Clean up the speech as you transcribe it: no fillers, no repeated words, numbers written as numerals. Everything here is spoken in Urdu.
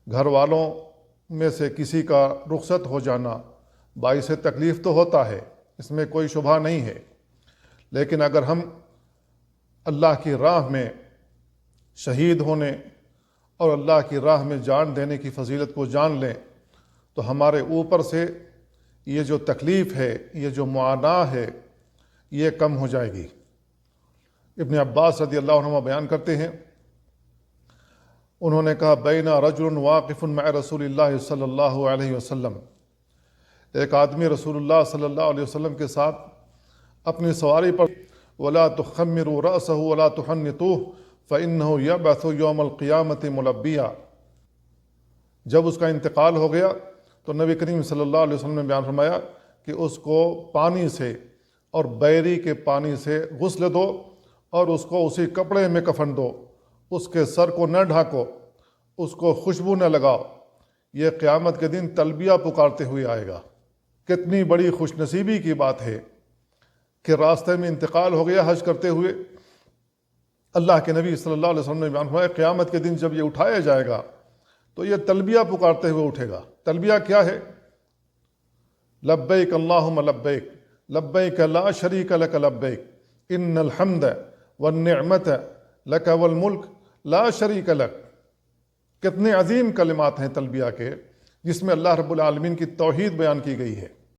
گھر والوں میں سے کسی کا رخصت ہو جانا باعث تکلیف تو ہوتا ہے، اس میں کوئی شبہ نہیں ہے، لیکن اگر ہم اللہ کی راہ میں شہید ہونے اور اللہ کی راہ میں جان دینے کی فضیلت کو جان لیں تو ہمارے اوپر سے یہ جو تکلیف ہے، یہ جو معاناہ ہے، یہ کم ہو جائے گی۔ ابن عباس رضی اللہ عنہما بیان کرتے ہیں، انہوں نے کہا بین رجل واقف مع رسول اللہ صلی اللہ علیہ وسلم، ایک آدمی رسول اللہ صلی اللہ علیہ وسلم کے ساتھ اپنی سواری پر، ولا تخمروا رأسه ولا تحنطوه فإنه يبعث يوم القیامة ملبیا۔ جب اس کا انتقال ہو گیا تو نبی کریم صلی اللہ علیہ وسلم نے بیان فرمایا کہ اس کو پانی سے اور بیری کے پانی سے غسل دو اور اس کو اسی کپڑے میں کفن دو، اس کے سر کو نہ ڈھانکو، اس کو خوشبو نہ لگاؤ، یہ قیامت کے دن تلبیہ پکارتے ہوئے آئے گا۔ کتنی بڑی خوش نصیبی کی بات ہے کہ راستے میں انتقال ہو گیا حج کرتے ہوئے، اللہ کے نبی صلی اللہ علیہ وسلم نے بیان فرمایا قیامت کے دن جب یہ اٹھایا جائے گا تو یہ تلبیہ پکارتے ہوئے اٹھے گا۔ تلبیہ کیا ہے؟ لبیک اللہم لبیک لبیک لا شریک لک لبیک ان الحمد والنعمت لک والملک لا شریک لک۔ کتنے عظیم کلمات ہیں تلبیہ کے، جس میں اللہ رب العالمین کی توحید بیان کی گئی ہے۔